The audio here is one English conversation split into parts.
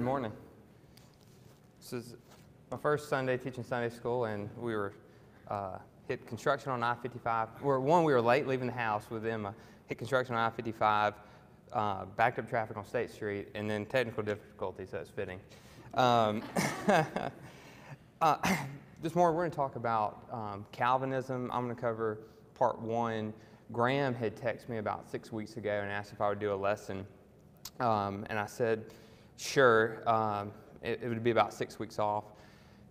Good morning. This is my first Sunday teaching Sunday school, and we were hit construction on I-55. We were late leaving the house with them. Hit construction on I-55, backed up traffic on State Street, and then technical difficulties. That's fitting. This morning we're going to talk about Calvinism. I'm going to cover part one. Graham had texted me about 6 weeks ago and asked if I would do a lesson, and I said, sure. It would be about 6 weeks off.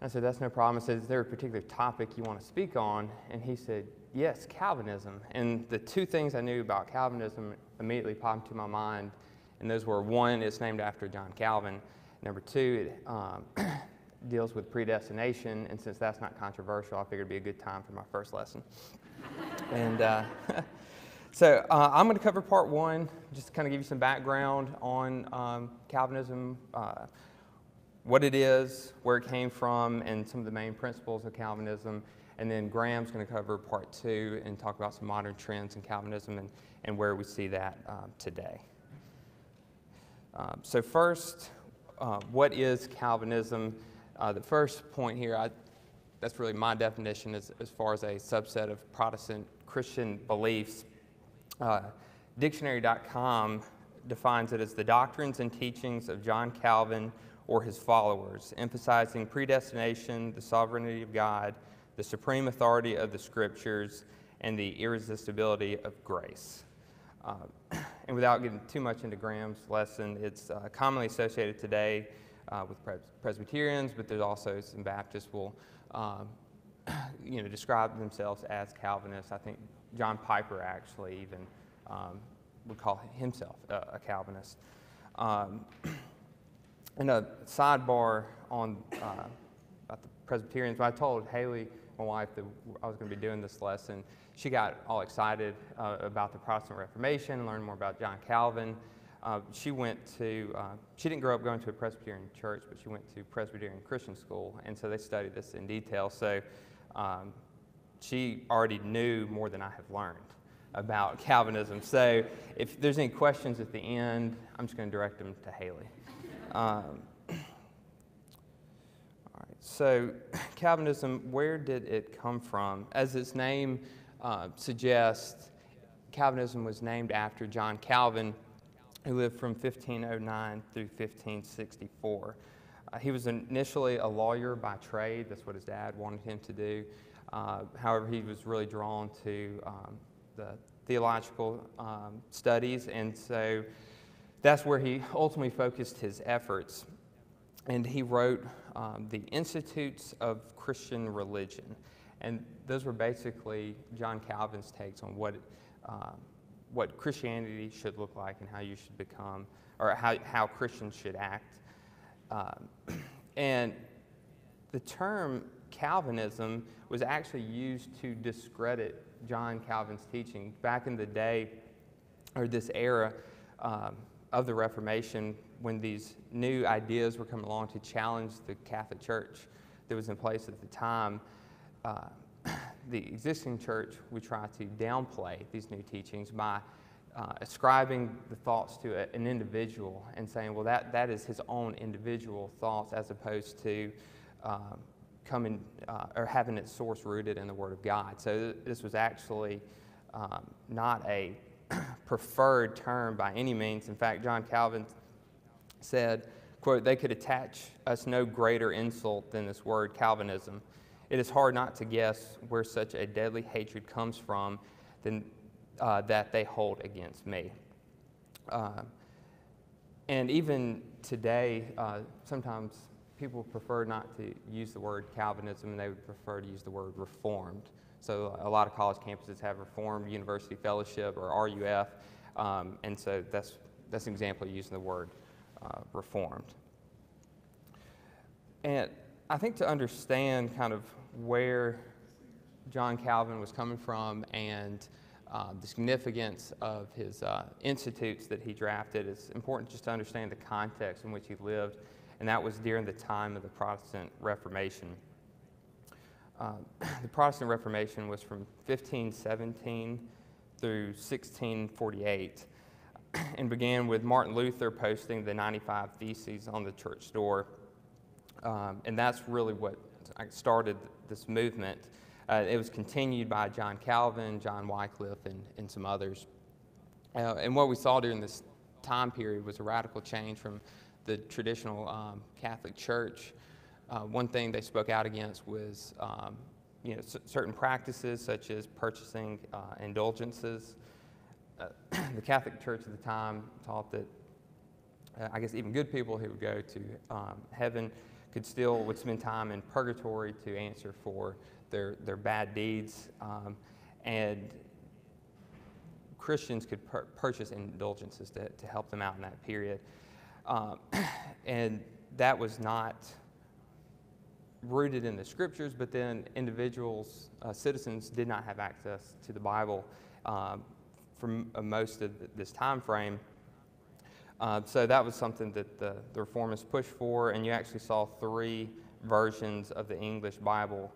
And I said, that's no problem. I said, is there a particular topic you want to speak on? And he said, yes, Calvinism. And the two things I knew about Calvinism immediately popped into my mind, and those were, one, it's named after John Calvin. Number two, it deals with predestination, and since that's not controversial, I figured it'd be a good time for my first lesson. And so I'm going to cover part one, just to kind of give you some background on Calvinism, what it is, where it came from, and some of the main principles of Calvinism. And then Graham's going to cover part two and talk about some modern trends in Calvinism and where we see that today. So first, what is Calvinism? The first point here, that's really my definition as far as a subset of Protestant Christian beliefs. Dictionary.com defines it as the doctrines and teachings of John Calvin or his followers, emphasizing predestination, the sovereignty of God, the supreme authority of the Scriptures, and the irresistibility of grace. And without getting too much into Graham's lesson, it's commonly associated today with Presbyterians, but there's also some Baptists will describe themselves as Calvinists. I think John Piper actually even would call himself a Calvinist. And a sidebar on about the Presbyterians, when I told Haley, my wife, that I was going to be doing this lesson, she got all excited about the Protestant Reformation, learned more about John Calvin. She didn't grow up going to a Presbyterian church, but she went to Presbyterian Christian school, and so they studied this in detail. So she already knew more than I have learned about Calvinism. So if there's any questions at the end, I'm just going to direct them to Haley. All right, so Calvinism, where did it come from? As its name suggests, Calvinism was named after John Calvin, who lived from 1509 through 1564. He was initially a lawyer by trade. That's what his dad wanted him to do. However, he was really drawn to the theological studies, and so that's where he ultimately focused his efforts. And he wrote the Institutes of Christian Religion. And those were basically John Calvin's takes on what Christianity should look like and how you should become, or how Christians should act. And the term Calvinism was actually used to discredit John Calvin's teaching. Back in the day, or this era of the Reformation, when these new ideas were coming along to challenge the Catholic Church that was in place at the time, the existing church would try to downplay these new teachings by ascribing the thoughts to an individual and saying, well, that is his own individual thoughts, as opposed to coming or having its source rooted in the Word of God. So this was actually not a preferred term by any means. In fact, John Calvin said, quote, "They could attach us no greater insult than this word Calvinism. It is hard not to guess where such a deadly hatred comes from than that they hold against me." And even today, sometimes people prefer not to use the word Calvinism, and they would prefer to use the word Reformed. So a lot of college campuses have Reformed University Fellowship, or RUF, and so that's an example of using the word Reformed. And I think to understand kind of where John Calvin was coming from and the significance of his institutes that he drafted, it's important just to understand the context in which he lived, and that was during the time of the Protestant Reformation. The Protestant Reformation was from 1517 through 1648. and began with Martin Luther posting the 95 Theses on the church door. And that's really what started this movement. It was continued by John Calvin, John Wycliffe, and some others. And what we saw during this time period was a radical change from the traditional Catholic Church. One thing they spoke out against was certain practices such as purchasing indulgences. The Catholic Church at the time taught that I guess even good people who would go to heaven would spend time in purgatory to answer for their bad deeds, and Christians could purchase indulgences to help them out in that period. And that was not rooted in the scriptures, but then individuals, citizens, did not have access to the Bible for most of this time frame. So that was something that the Reformists pushed for, and you actually saw 3 versions of the English Bible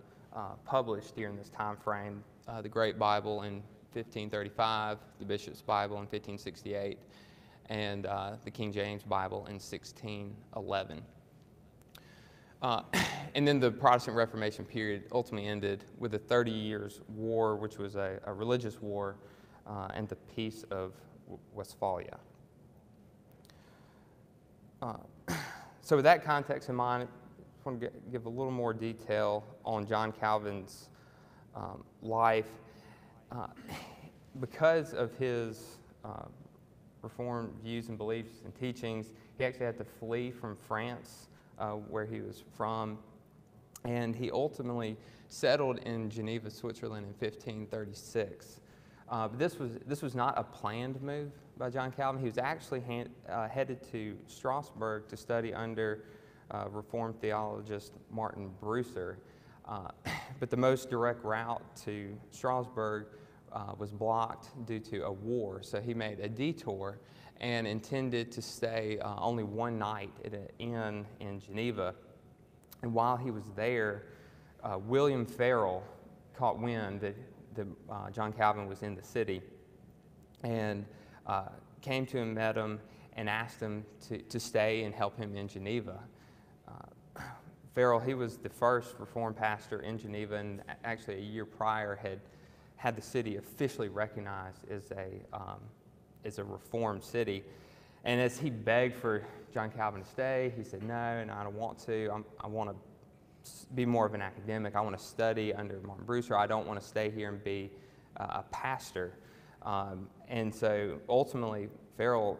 published during this time frame. The Great Bible in 1535, the Bishop's Bible in 1568, and the King James Bible in 1611. And then the Protestant Reformation period ultimately ended with the 30 Years' War, which was a religious war, and the Peace of Westphalia. So with that context in mind, I just want to give a little more detail on John Calvin's life. Because of his Reformed views and beliefs and teachings, he actually had to flee from France, where he was from, and he ultimately settled in Geneva, Switzerland in 1536. But this was not a planned move by John Calvin. He was actually headed to Strasbourg to study under Reformed theologist Martin Bucer. But the most direct route to Strasbourg was blocked due to a war. So he made a detour and intended to stay only one night at an inn in Geneva. And while he was there, William Farel caught wind that John Calvin was in the city, and came to him, met him, and asked him to stay and help him in Geneva. Farel, he was the first Reformed pastor in Geneva, and actually a year prior had the city officially recognized as a Reformed city. And as he begged for John Calvin to stay, he said, no, I don't want to. I want to be more of an academic. I want to study under Martin Bucer. I don't want to stay here and be a pastor. And so ultimately, Farel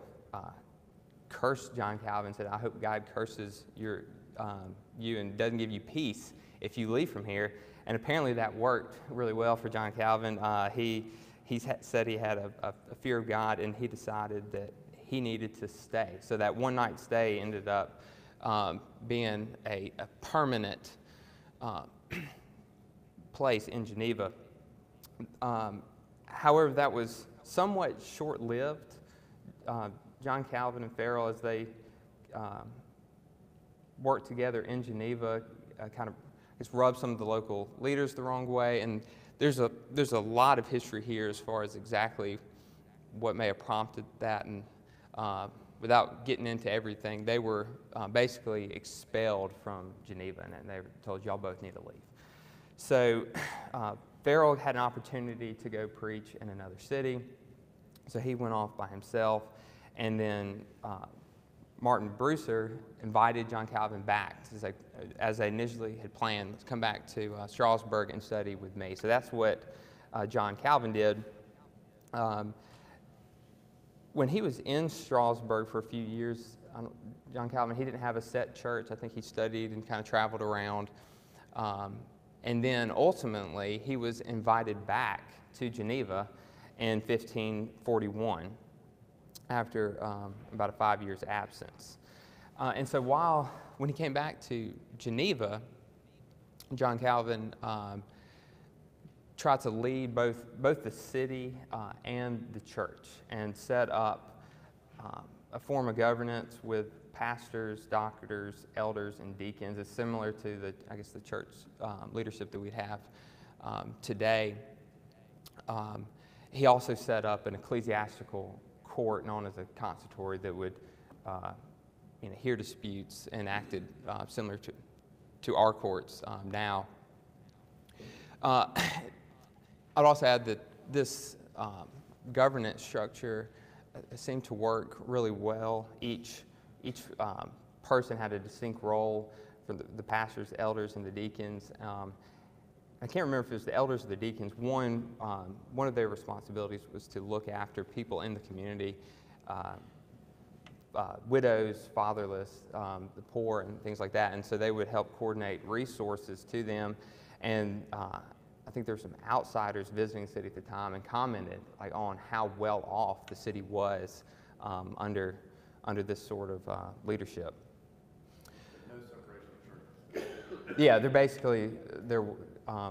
cursed John Calvin and said, I hope God curses you and doesn't give you peace if you leave from here. And apparently that worked really well for John Calvin. He said he had a fear of God, and he decided that he needed to stay. So that one night stay ended up being a permanent place in Geneva. However, that was somewhat short-lived. John Calvin and Farel, as they worked together in Geneva, kind of just rubbed some of the local leaders the wrong way. And there's a lot of history here as far as exactly what may have prompted that. And without getting into everything, they were basically expelled from Geneva, and they were told, y'all both need to leave. So Farel had an opportunity to go preach in another city, so he went off by himself, and then Martin Bucer invited John Calvin back, as they initially had planned, to come back to Strasbourg and study with me. So that's what John Calvin did. When he was in Strasbourg for a few years, John Calvin, he didn't have a set church. I think he studied and kind of traveled around. And then ultimately, he was invited back to Geneva in 1541 after about a 5 years absence. And so when he came back to Geneva, John Calvin tried to lead both the city and the church, and set up a form of governance with pastors, doctors, elders, and deacons. It's similar to the church leadership that we have today. He also set up an ecclesiastical court known as a consistory that would hear disputes and acted similar to our courts now. I'd also add that this governance structure seemed to work really well. Each person had a distinct role for the pastors, the elders, and the deacons. I can't remember if it was the elders or the deacons. One of their responsibilities was to look after people in the community, widows, fatherless, the poor, and things like that. And so they would help coordinate resources to them. And I think there were some outsiders visiting the city at the time and commented on how well off the city was under this sort of leadership. No separation of church. Yeah,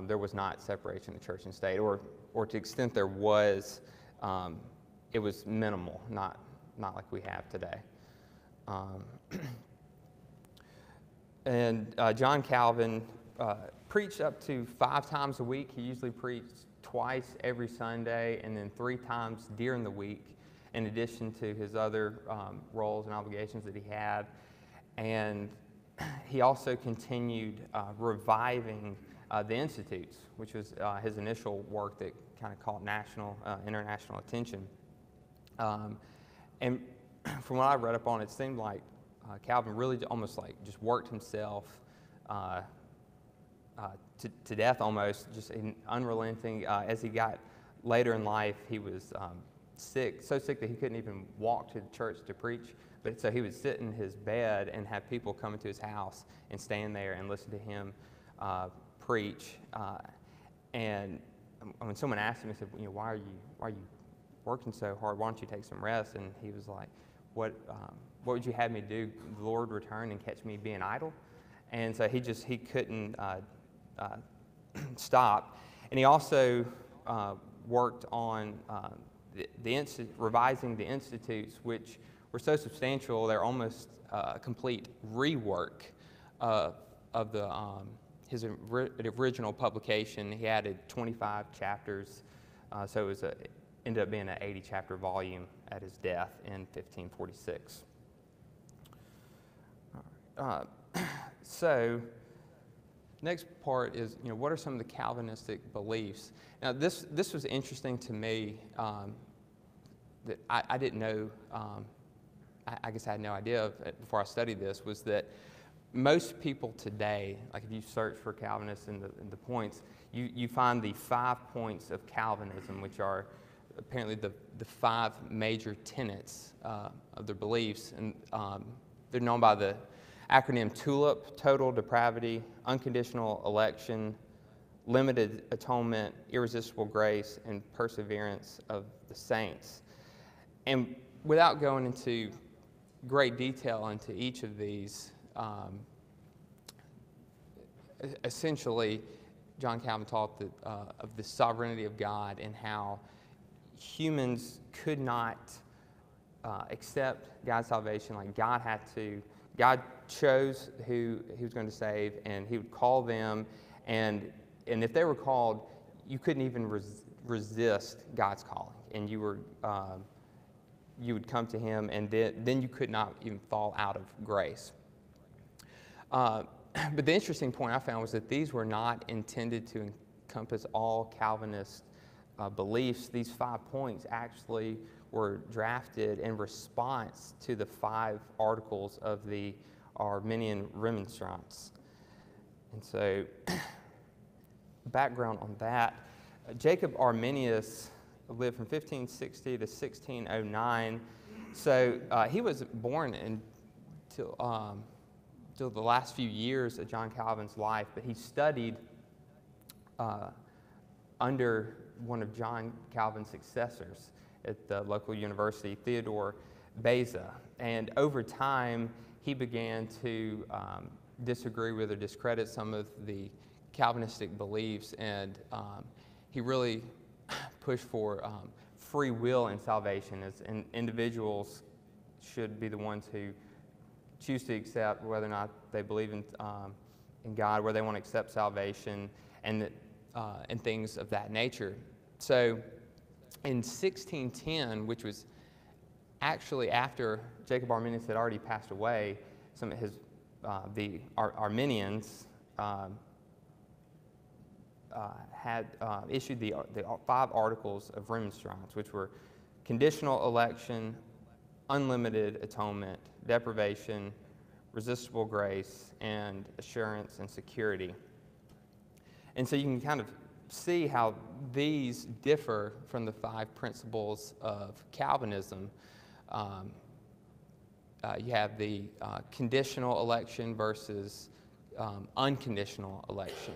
there was not separation of church and state, or to the extent there was, it was minimal, not like we have today. And John Calvin preached up to 5 times a week. He usually preached twice every Sunday and then 3 times during the week, in addition to his other roles and obligations that he had. And he also continued reviving the institutes, which was his initial work that kind of caught international attention. And from what I read up on, it seemed like Calvin really almost just worked himself to death almost, just unrelenting. As he got later in life, he was sick, so sick that he couldn't even walk to the church to preach. But so he would sit in his bed and have people come into his house and stand there and listen to him preach. And when someone asked him, he said, why are you working so hard? Why don't you take some rest? And he was like, what would you have me do? The Lord return and catch me being idle? And so he couldn't stop. And he also worked on revising the institutes, which were so substantial they're almost a complete rework of his original publication. He added 25 chapters, so it ended up being an 80-chapter volume at his death in 1546. So, next part is, what are some of the Calvinistic beliefs? Now, this was interesting to me that I didn't know. I guess I had no idea of it before I studied this. Was that most people today, like if you search for Calvinists in the points, you find the 5 points of Calvinism, which are apparently the 5 major tenets of their beliefs, and they're known by the acronym TULIP: total depravity, unconditional election, limited atonement, irresistible grace, and perseverance of the saints. And without going into great detail into each of these, essentially, John Calvin taught that, of the sovereignty of God and how humans could not accept God's salvation. Like God chose who He was going to save, and He would call them, and if they were called, you couldn't even resist God's calling, and you would come to Him, and then you could not even fall out of grace. But the interesting point I found was that these were not intended to encompass all Calvinist beliefs. These 5 points actually were drafted in response to the 5 articles of the Arminian Remonstrance. And so, background on that, Jacob Arminius lived from 1560 to 1609. So he was born until the last few years of John Calvin's life, but he studied under one of John Calvin's successors at the local university, Theodore Beza. And over time, he began to disagree with or discredit some of the Calvinistic beliefs, and he really pushed for free will in salvation, as individuals should be the ones who choose to accept whether or not they believe in God, where they want to accept salvation, and things of that nature. So in 1610, which was actually, after Jacob Arminius had already passed away, some of his the Arminians had issued the 5 articles of remonstrance, which were conditional election, unlimited atonement, deprivation, resistible grace, and assurance and security. And so you can kind of see how these differ from the 5 principles of Calvinism. You have the conditional election versus unconditional election.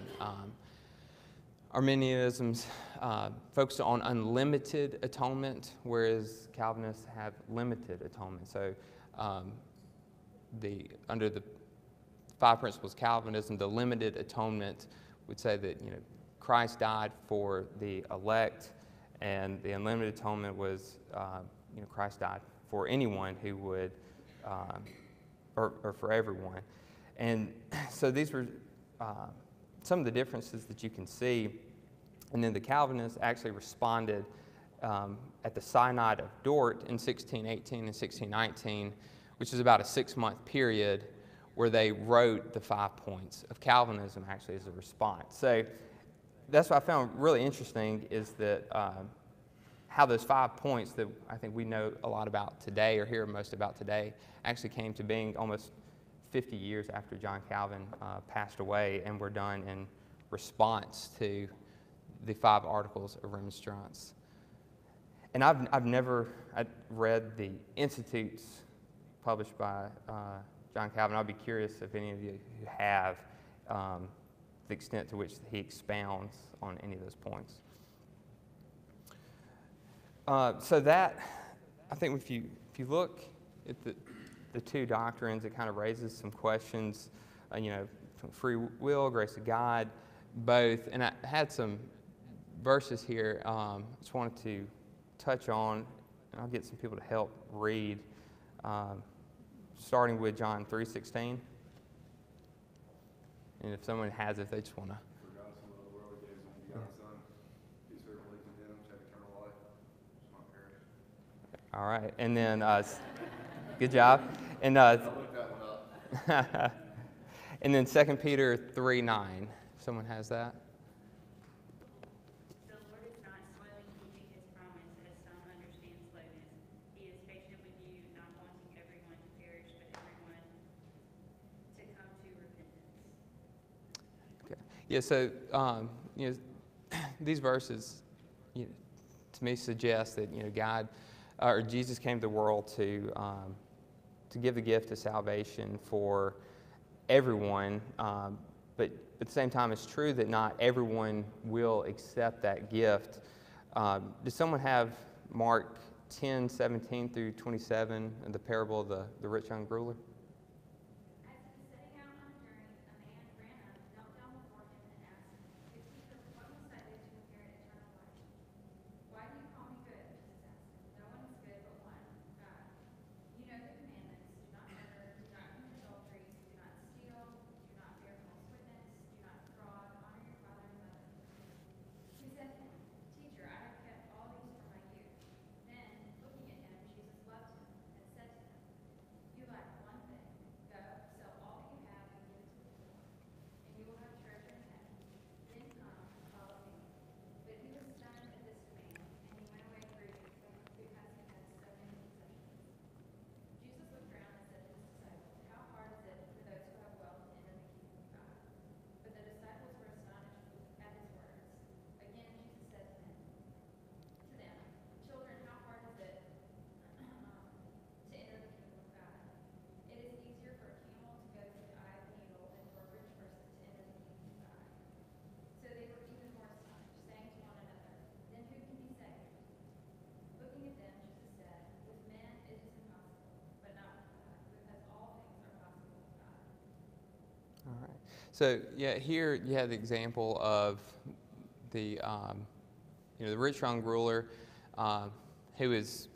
Arminianism's focused on unlimited atonement, whereas Calvinists have limited atonement. So under the 5 principles of Calvinism, the limited atonement would say that Christ died for the elect, and the unlimited atonement was Christ died for anyone who would, or for everyone. And so these were some of the differences that you can see. And then the Calvinists actually responded at the Synod of Dort in 1618 and 1619, which is about a 6-month period where they wrote the 5 points of Calvinism actually as a response. So that's what I found really interesting, is that how those 5 points that I think we know a lot about today, or hear most about today, actually came to being almost 50 years after John Calvin passed away, and were done in response to the 5 articles of remonstrance. And I've never read the Institutes published by John Calvin. I'd be curious if any of you who have, the extent to which he expounds on any of those points. So that, I think if you look at the 2 doctrines, it kind of raises some questions, from free will, grace of God, both. And I had some verses here I just wanted to touch on, and I'll get some people to help read, starting with John 3:16. And if someone has it, they just want to. For God so loved the world, he gave his only begotten Son. Whosoever believes in him shall have eternal life, shall not perish. All right, and then good job. And I looked that one up. and then 2 Peter 3:9. Someone has that? The Lord is not slow in keeping his promise, as some understand slowness. He is patient with you, not wanting everyone to perish, but everyone to come to repentance. Okay. Yeah, so these verses, to me, suggest that God or Jesus came to the world to give the gift of salvation for everyone, but at the same time, it's true that not everyone will accept that gift. Does someone have Mark 10:17 through 27, the parable of the rich young ruler? As he was setting out on a journey, a man ran up, knelt down before him, and asked him, "Good teacher, what must I do to inherit eternal life?" "Why do you call me good?" Jesus asked him. "No one is good but one, God. You know the commandments: do not murder, do not commit adultery, do not steal, do not bear false witness, do not defraud, honor your father and mother." He said to him, "Teacher, I have kept all these from my youth." Then, looking at him, Jesus loved him and said to him, "You lack one thing. Go, sell all that you have and give it to the poor, and you will have treasure in heaven. Then come and follow me." But he was stunned at this command, and he went away grieving, because he had so many possessions. Jesus looked around and said to his disciples, "How hard is it for those who have wealth to enter the kingdom of God?" But the disciples were astonished at his words. Again, Jesus said to them, "Children, how hard is it to enter the kingdom of God? It is easier for a camel to go through the eye of a needle than for a rich person to enter the kingdom of God." So they were even more astonished, saying to one another, "Then who can be saved?" Looking at them, Jesus said, "With men it is impossible, but not with God, because all things are possible with God." All right. So here you have the example of the the rich young ruler who is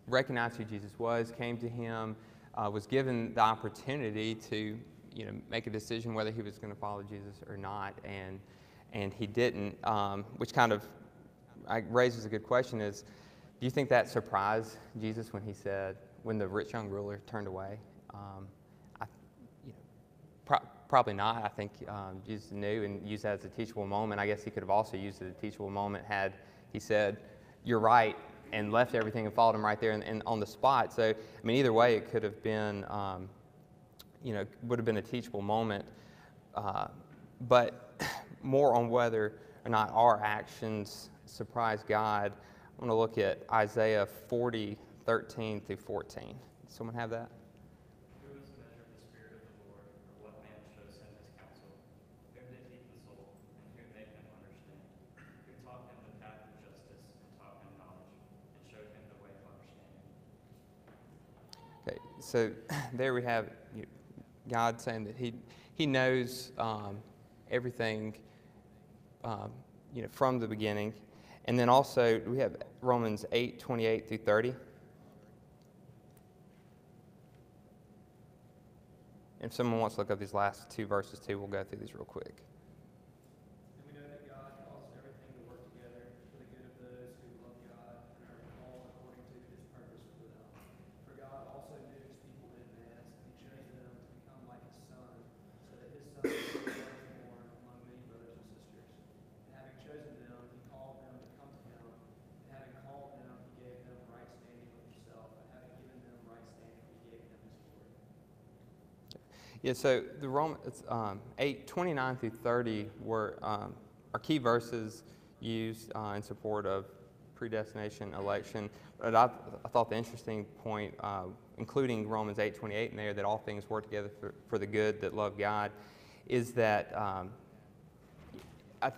recognized who Jesus was, came to him, was given the opportunity to make a decision whether he was going to follow Jesus or not, and he didn't, which kind of raises a good question: is Do you think that surprised Jesus when he said, when the rich young ruler turned away? I, you know, probably not. I think Jesus knew and used that as a teachable moment. I guess he could have also used it as a teachable moment had he said, "You're right," and left everything and followed him right there and on the spot. So, I mean, either way, it could have been, would have been a teachable moment. But more on whether or not our actions surprise God, I want to look at Isaiah 40:13 through 14. Does someone have that? Who is measured the Spirit of the Lord, or what man shows him his counsel? Whom did he consult, and who made him understand? Who taught him the path of justice, and taught him knowledge, and showed him the way of understanding? Okay, so there we have God saying that He knows everything, from the beginning. And then also we have Romans 8:28 through 30. If someone wants to look up these last two verses too, we'll go through these real quick. And we know that God causes everything to work together for the good of those who love God and are called according to His purpose for them. For God also knew His people in advance, and He chose them to become like His Son, so that His Son would be born among many brothers and sisters. And having chosen them, He called them to come to Him. And having called them, He gave them right standing with Himself. And having given them right standing, He gave them His glory. Yeah, so the Romans 8:29 through 30 were are key verses used in support of predestination, election. But I thought the interesting point, including Romans 8:28 in there, that all things work together for the good that love God, is that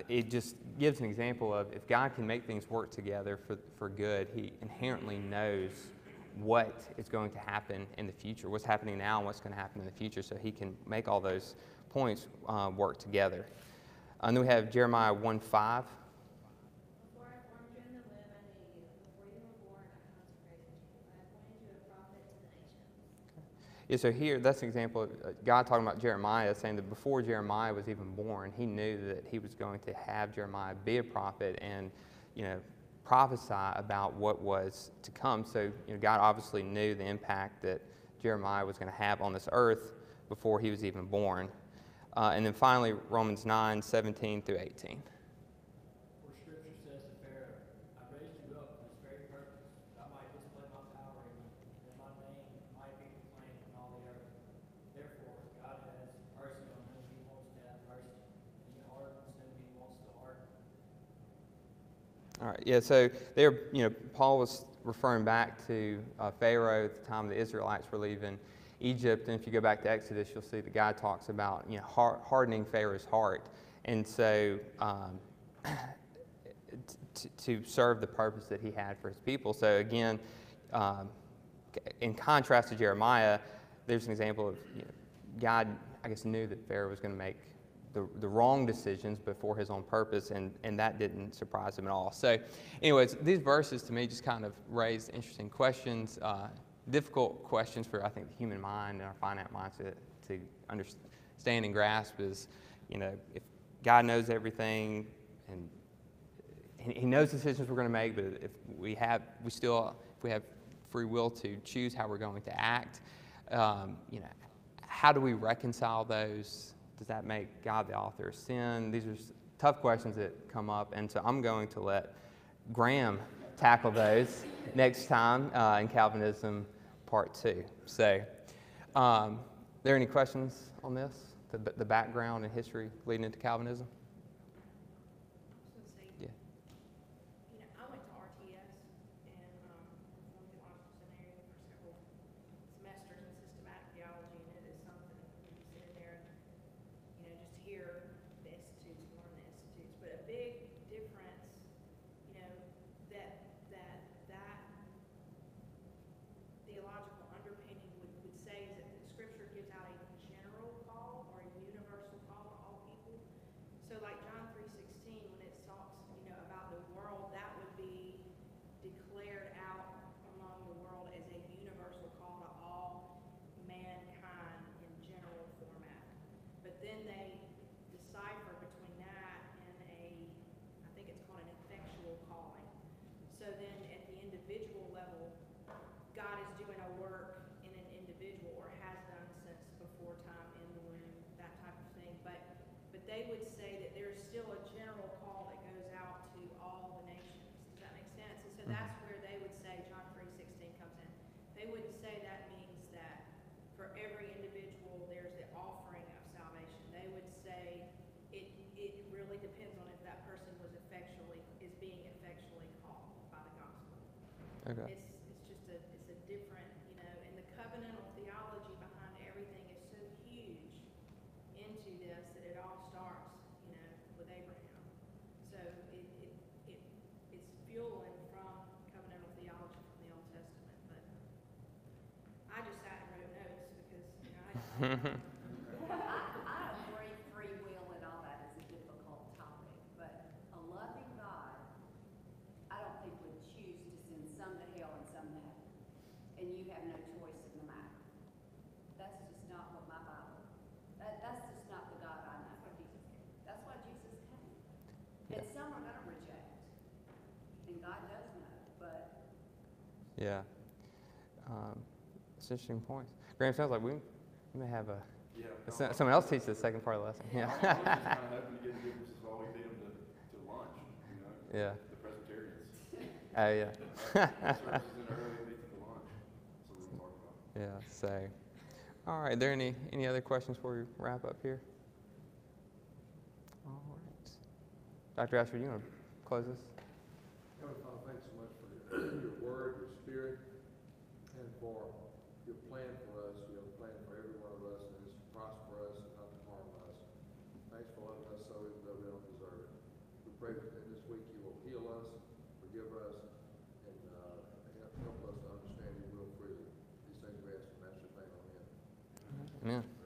it just gives an example of if God can make things work together for good, He inherently knows what is going to happen in the future, what's happening now and what's going to happen in the future, so He can make all those points work together. And then we have Jeremiah 1:5. Before I formed you in the womb, I knew you. Before you were born, I consecrated you. I appointed you a prophet to the nations. Yeah, so here, that's an example of God talking about Jeremiah, saying that before Jeremiah was even born, He knew that He was going to have Jeremiah be a prophet and, prophesy about what was to come. So, God obviously knew the impact that Jeremiah was going to have on this earth before he was even born. And then finally, Romans 9:17 through 18. For Scripture says to Pharaoh, I raised you up for this very purpose, that I might display my power in you, that my name might be proclaimed in all the earth. Therefore, God has mercy on whom He wants to have mercy, and He hardens whom He wants to harden. All right, yeah, so there, Paul was referring back to Pharaoh at the time the Israelites were leaving Egypt. And if you go back to Exodus, you'll see that God talks about, hardening Pharaoh's heart. And so to serve the purpose that he had for his people. So again, in contrast to Jeremiah, there's an example of God, I guess, knew that Pharaoh was going to make the wrong decisions before his own purpose, and that didn't surprise him at all. So anyways, these verses to me just kind of raised interesting questions, difficult questions for, I think, the human mind and our finite minds to understand and grasp is, if God knows everything and He knows the decisions we're going to make, but if we have free will to choose how we're going to act, how do we reconcile those? Does that make God the author of sin? These are tough questions that come up, and so I'm going to let Graham tackle those next time in Calvinism Part 2. So, are there any questions on this? The background and history leading into Calvinism? Yeah. I went to RTS and went to Washington Seminary for several semesters in systematic theology, and it is something when you sit in there and just hear the institutes, learn the institutes. But a big difference, that theological underpinning would say is that the Scripture gives out a general call or a universal call to all people. So say that means that for every individual, there's the offering of salvation. They would say it really depends on if that person is being effectually called by the gospel. Okay. It's just it's a different, and the covenantal theology behind everything is so huge into this that it all starts, with Abraham. So it's fueling from covenantal theology from the Old Testament. But I just sat and wrote notes because, I agree free will and all that is a difficult topic, but a loving God, I don't think would choose to send some to hell and some to heaven. And you have no choice in the matter. That's just not what my Bible, that's just not the God I know. That's why Jesus came. And some are going to reject. And God does know, but Yeah. It's interesting points. Graham, sounds like we may have someone else teach the second part of the lesson. I Yeah. was just kind of hoping to get the differences while we beat them to lunch, Yeah. The Presbyterians. Oh, yeah. Services in early, beat them to lunch. That's what we're talking about. Yeah. So, all right. Are there any other questions before we wrap up here? All right. Dr. Ashford, you want to close this? Heavenly Father, thanks so much for your word, your spirit, and for your plan for us. You have a plan for every one of us that is to prosper us and not to harm us. Thanks for loving us so even though we don't deserve it. We pray that in this week you will heal us, forgive us, and help us to understand your will freely. These things we ask in Master's name. Amen. Amen.